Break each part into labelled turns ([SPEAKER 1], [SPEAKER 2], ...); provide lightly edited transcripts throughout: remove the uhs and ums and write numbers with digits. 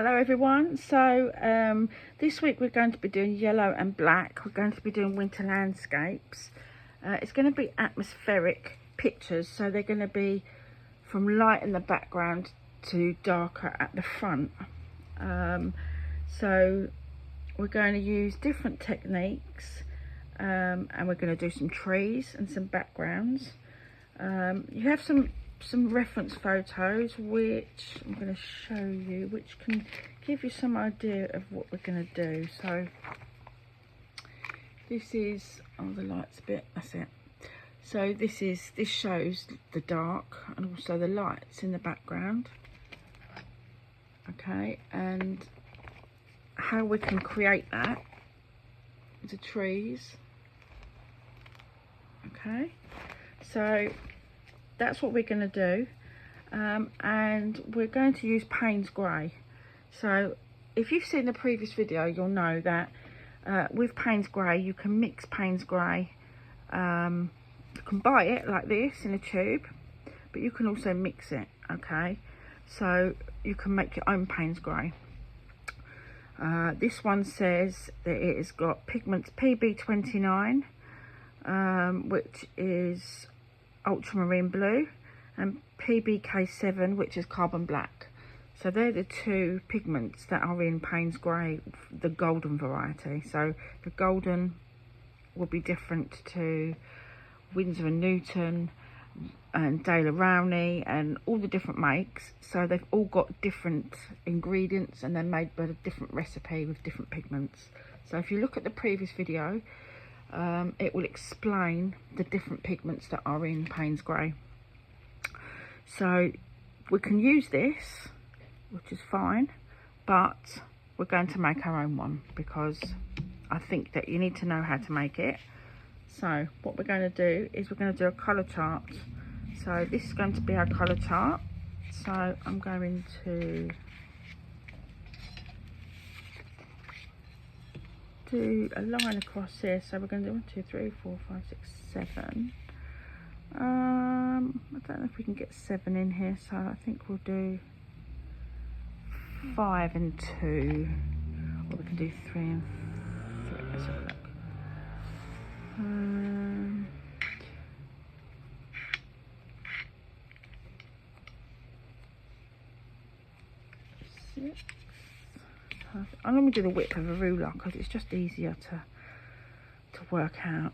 [SPEAKER 1] Hello everyone. So this week we're going to be doing yellow and black. We're going to be doing winter landscapes. It's going to be atmospheric pictures, so they're going to be from light in the background to darker at the front. So we're going to use different techniques, and we're going to do some trees and some backgrounds. You have some reference photos which I'm going to show you, which can give you some idea of what we're going to do. So this is, oh, the lights a bit, that's it. So this shows the dark and also the lights in the background, okay, and how we can create that, the trees, okay. So that's what we're going to do, and we're going to use Payne's grey. So if you've seen the previous video, you'll know that with Payne's grey you can mix Payne's grey. You can buy it like this in a tube, but you can also mix it, okay, so you can make your own Payne's grey. This one says that it has got pigments PB29, which is ultramarine blue, and PBK7, which is carbon black. So they're the two pigments that are in Payne's grey, the golden variety. So the golden will be different to Winsor and Newton and Dale Rowney and all the different makes. So they've all got different ingredients and they're made by a different recipe with different pigments. So if you look at the previous video, it will explain the different pigments that are in Payne's grey. So we can use this, which is fine, but we're going to make our own one because I think that you need to know how to make it. So what we're going to do is we're going to do a colour chart. So this is going to be our colour chart. So I'm going to do a line across here. So we're going to do 1, 2, 3, 4, 5, 6, 7. I don't know if we can get 7 in here, so I think we'll do 5 and 2, or we can do 3 and 3. Let's have a look. 6. Perfect. I'm going to do the width of a ruler because it's just easier to work out.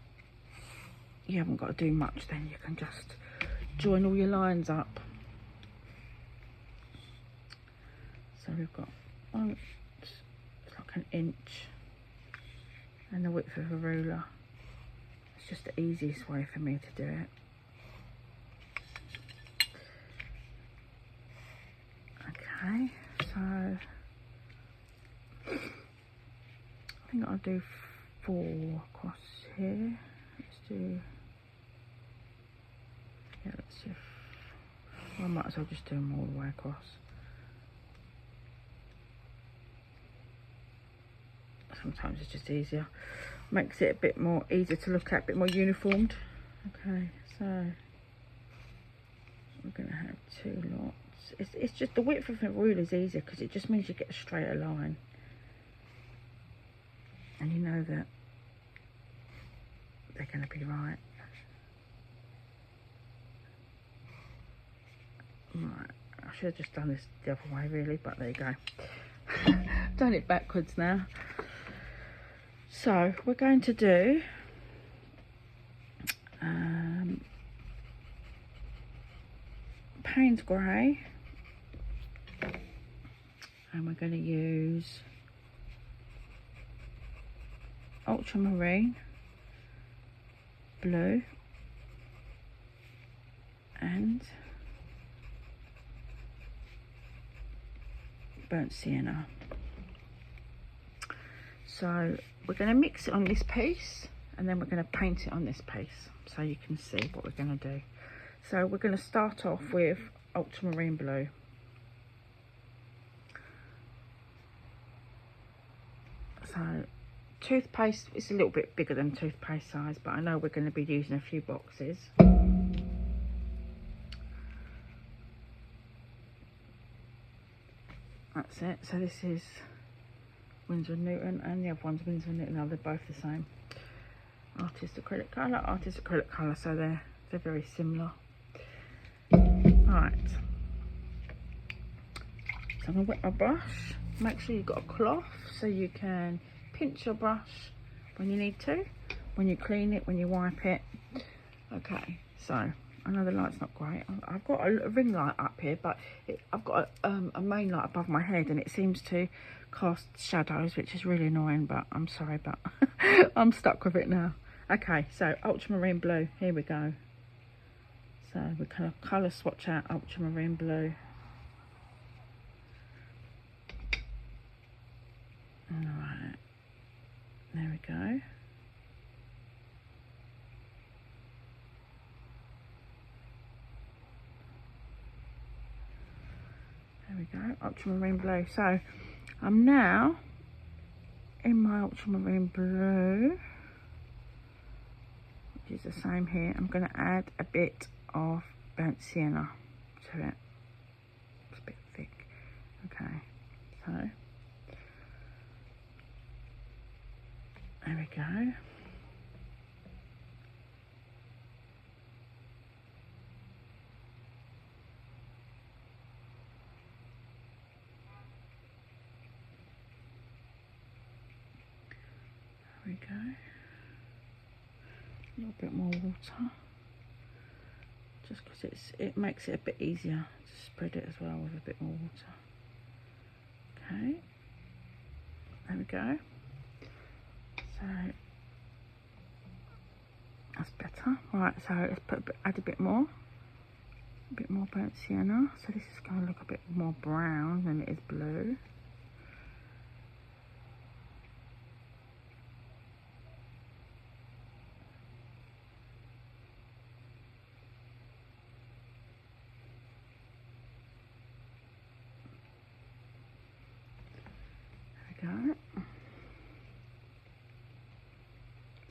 [SPEAKER 1] You haven't got to do much then, you can just join all your lines up. So we've got one, it's like an inch, and the width of a ruler. It's just the easiest way for me to do it. Okay, so I think I'll do 4 across here. Let's do, yeah, let's do, well, I might as well just do them all the way across. Sometimes it's just easier, makes it a bit more easier to look at, a bit more uniformed. Okay, so we're going to have 2 lots. It's just the width of the ruler is easier because it just means you get a straighter line, and you know that they're going to be right. Right, I should have just done this the other way really, but there you go. Done it backwards now. So we're going to do Payne's grey, and we're going to use ultramarine blue and burnt sienna. So we're going to mix it on this piece, and then we're going to paint it on this piece so you can see what we're going to do. So we're going to start off with ultramarine blue. So toothpaste is a little bit bigger than toothpaste size, but I know we're going to be using a few boxes. That's it. So this is Winsor & Newton, and the other one's Winsor & Newton. They're both the same. Artist acrylic colour, so they're very similar. Right. So I'm going to wet my brush. Make sure you've got a cloth so you can pinch your brush when you need to, when you clean it, when you wipe it. Okay, so I know the light's not great. I've got a ring light up here, but I've got a main light above my head, and it seems to cast shadows, which is really annoying, but I'm sorry, but I'm stuck with it now. Okay, so ultramarine blue, here we go. So we can colour swatch out ultramarine blue. Alright, there we go. There we go, ultramarine blue. So I'm now in my ultramarine blue, which is the same here. I'm going to add a bit of burnt sienna to it. It's a bit thick. Okay, so there we go. There we go. A little bit more water, just because it makes it a bit easier to spread it as well with a bit more water. Okay, there we go. So that's better. Right, so let's add a bit more burnt sienna. So this is going to look a bit more brown than it is blue.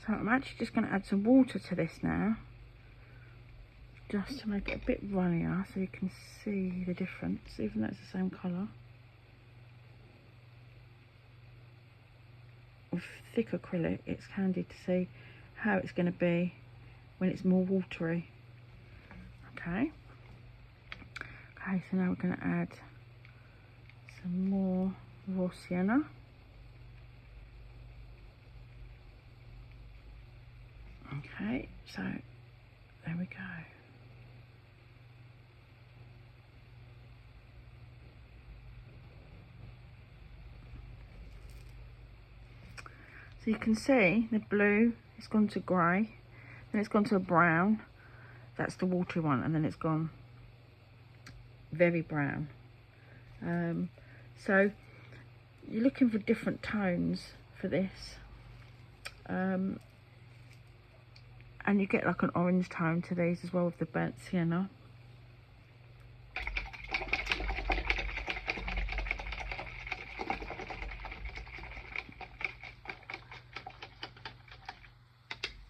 [SPEAKER 1] So I'm actually just going to add some water to this now, just to make it a bit runnier so you can see the difference, even though it's the same colour. With thick acrylic, it's handy to see how it's going to be when it's more watery. Okay, so now we're going to add some more raw sienna. Okay, so there we go. So you can see the blue has gone to grey, then it's gone to a brown. That's the watery one, and then it's gone very brown. So you're looking for different tones for this. And you get like an orange tone to these as well with the burnt sienna.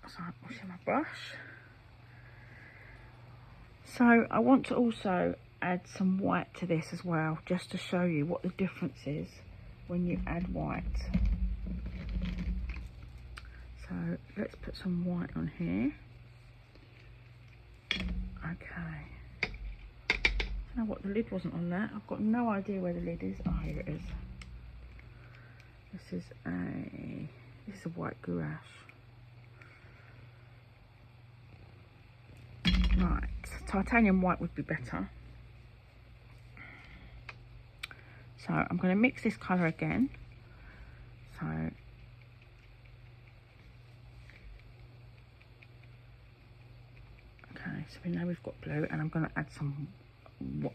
[SPEAKER 1] So I'm washing my brush. So I want to also add some white to this as well, just to show you what the difference is when you add white. So let's put some white on here. Okay. I don't know what, the lid wasn't on that. I've got no idea where the lid is. Oh, here it is. This is a white gouache. Right, titanium white would be better. So I'm going to mix this colour again. So so we know we've got blue, and I'm going to add some.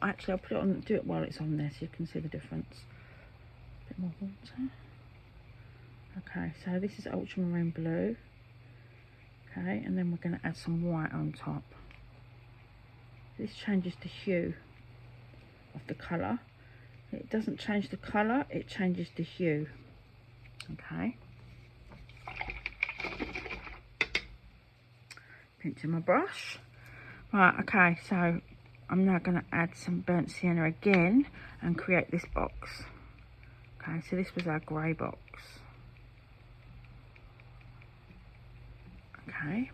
[SPEAKER 1] Actually, I'll put it on. Do it while it's on there, so you can see the difference. A bit more water. Okay, so this is ultramarine blue. Okay, and then we're going to add some white on top. This changes the hue of the colour. It doesn't change the colour; it changes the hue. Okay. Pinching my brush. Right, okay, so I'm now going to add some burnt sienna again and create this box. Okay, so this was our grey box. Okay,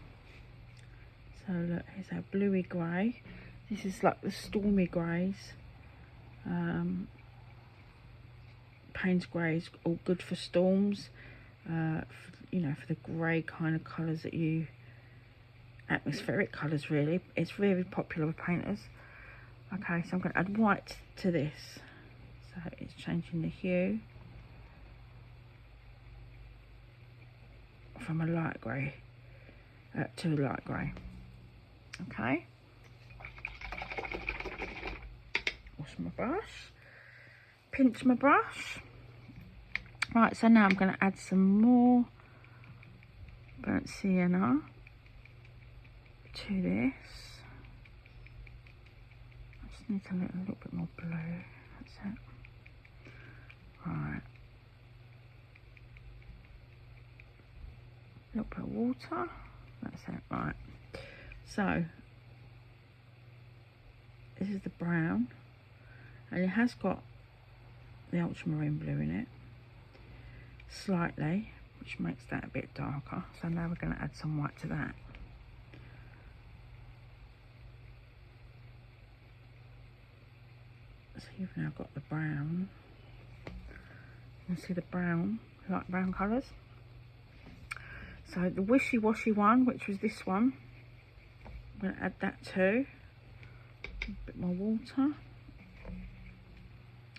[SPEAKER 1] so look, here's our bluey grey. This is like the stormy greys. Payne's grey is all good for storms. You know, for the grey kind of colours that you, atmospheric colours really. It's very popular with painters. Okay, so I'm going to add white to this. So it's changing the hue from a light grey to a light grey. Okay. Wash my brush. Pinch my brush. Right, so now I'm going to add some more burnt sienna to this. I just need a little bit more blue. That's it. Right. A little bit of water. That's it. Right. So this is the brown, and it has got the ultramarine blue in it slightly, which makes that a bit darker. So now we're going to add some white to that. So you've now got the brown. You can see the brown, light brown colours. So the wishy-washy one, which was this one, I'm going to add that too. A bit more water.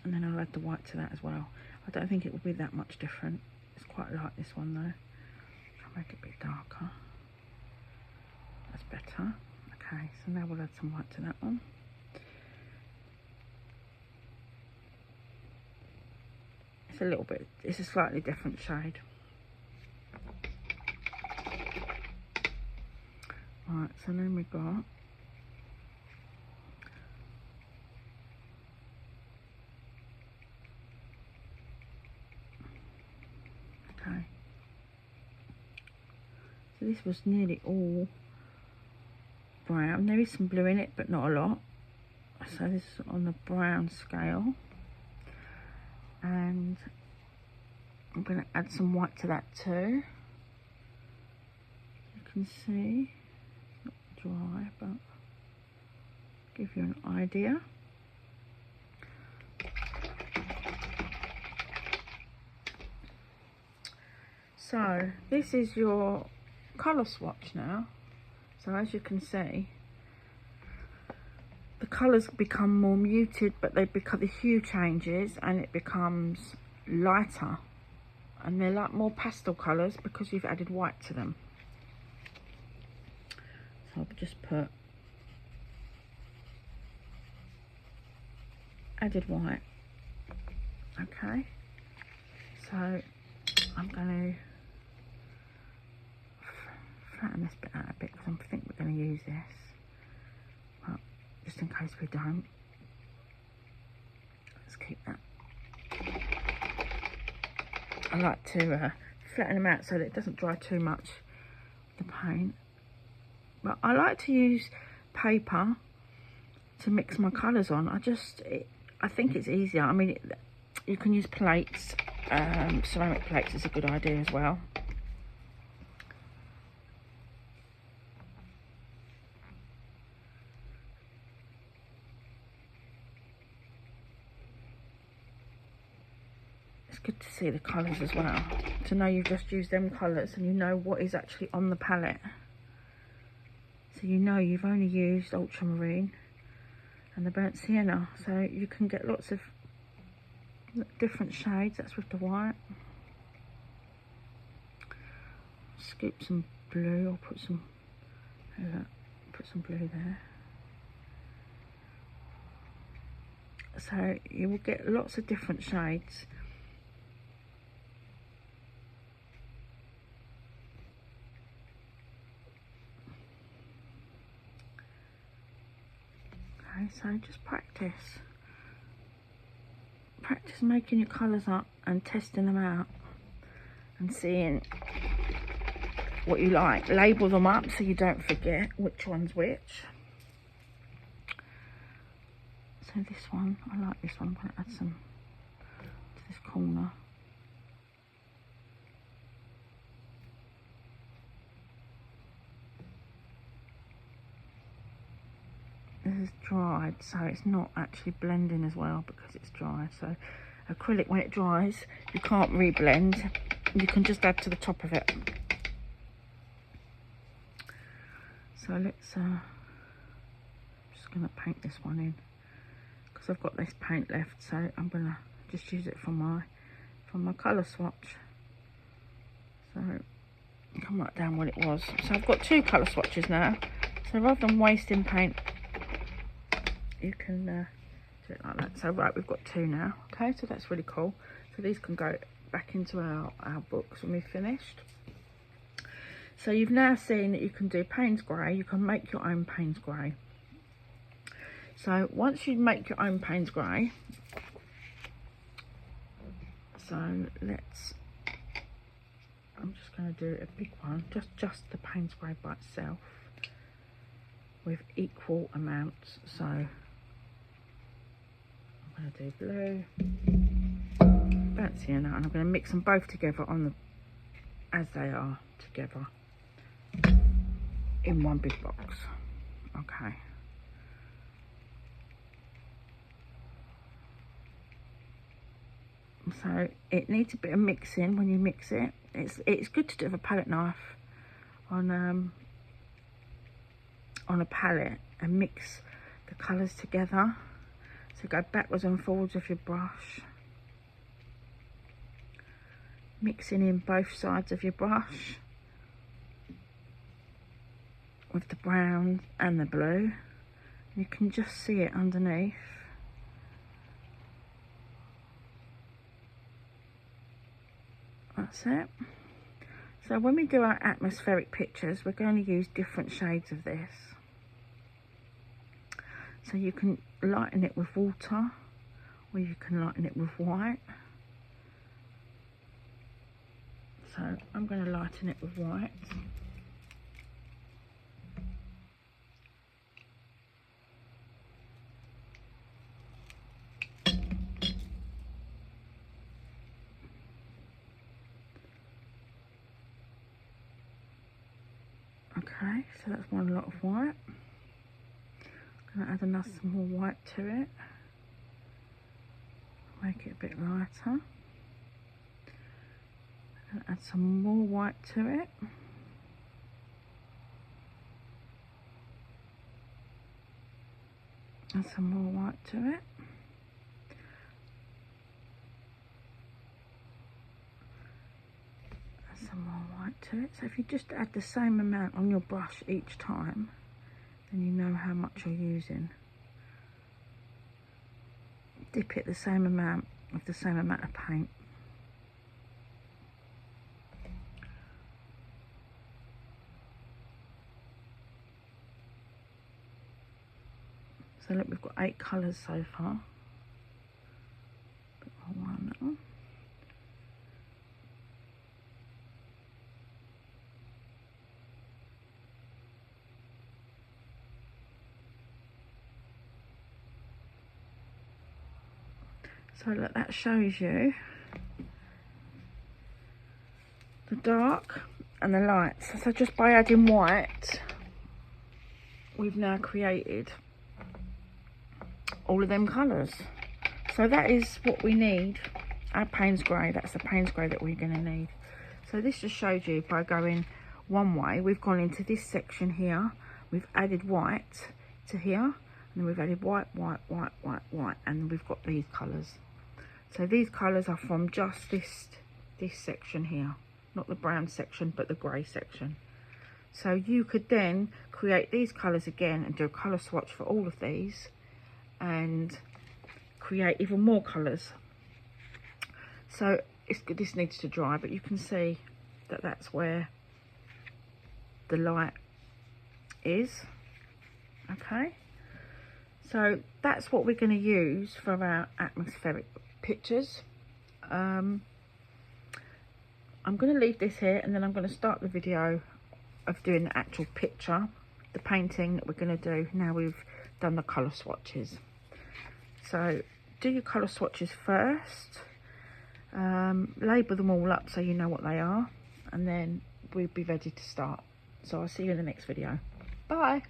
[SPEAKER 1] And then I'll add the white to that as well. I don't think it will be that much different. It's quite like this one though. I'll make it a bit darker. That's better. Okay, so now we'll add some white to that one. It's a little bit, it's a slightly different shade. Right, so then we've got okay. So this was nearly all brown. There is some blue in it, but not a lot. So this is on the brown scale. And I'm going to add some white to that too. You can see, it's not dry, but give you an idea. So this is your colour swatch now. So as you can see, the colours become more muted, but they become, the hue changes and it becomes lighter, and they're like more pastel colours because you've added white to them. So I'll just put added white. Okay, so I'm going to flatten this bit out a bit because I think we're going to use this, but just in case we don't, let's keep that. I like to flatten them out so that it doesn't dry too much, the paint. But I like to use paper to mix my colours on. I think it's easier. I mean, you can use plates. Ceramic plates is a good idea as well. It's good to see the colours as well, to know you've just used them colours and you know what is actually on the palette. So you know you've only used ultramarine and the burnt sienna, so you can get lots of different shades. That's with the white. Scoop some blue, or put some blue there. So you will get lots of different shades. Okay, so just practice making your colours up and testing them out and seeing what you like. Label them up so you don't forget which one's which. So this one, I like this one. I'm going to add some to this corner. This is dried, so it's not actually blending as well because it's dry. So acrylic, when it dries, you can't re-blend. You can just add to the top of it. So let's just gonna paint this one in because I've got this paint left, so I'm gonna just use it for my colour swatch. So come right down what it was. So I've got 2 colour swatches now. So rather than wasting paint, you can do it like that. So right, we've got 2 now. Okay, so that's really cool. So these can go back into our books when we've finished. So you've now seen that you can do Payne's grey. You can make your own Payne's grey. So once you make your own Payne's grey, so let's, I'm just going to do a big one, just the Payne's grey by itself with equal amounts. So I'm going to do blue, fancy enough, and I'm going to mix them both together on the, as they are together in one big box. Okay. So it needs a bit of mixing when you mix it. It's good to do with a palette knife on a palette and mix the colours together. So go backwards and forwards with your brush, mixing in both sides of your brush with the brown and the blue. You can just see it underneath. That's it. So when we do our atmospheric pictures, we're going to use different shades of this. So you can lighten it with water, or you can lighten it with white. So I'm going to lighten it with white. Okay, so that's one lot of white. I'm going to add some more white to it. Make it a bit lighter. I'm going to add some more white to it. And some more white to it. And some more white to it. So if you just add the same amount on your brush each time, then you know how much you're using. Dip it the same amount with the same amount of paint. So look, we've got 8 colours so far. Bit more on that one. So look, that shows you the dark and the lights. So just by adding white, we've now created all of them colours. So that is what we need. Our Payne's grey, that's the Payne's grey that we're going to need. So this just shows you by going one way, we've gone into this section here, we've added white to here, and then we've added white, white, white, white, white, and we've got these colours. So these colours are from just this section here, not the brown section, but the grey section. So you could then create these colours again and do a colour swatch for all of these and create even more colours. So it's good, this needs to dry, but you can see that that's where the light is. Okay, so that's what we're going to use for our atmospheric pictures. I'm going to leave this here, and then I'm going to start the video of doing the actual picture, the painting that we're going to do now we've done the colour swatches. So do your colour swatches first, label them all up so you know what they are, and then we'll be ready to start. So I'll see you in the next video. Bye.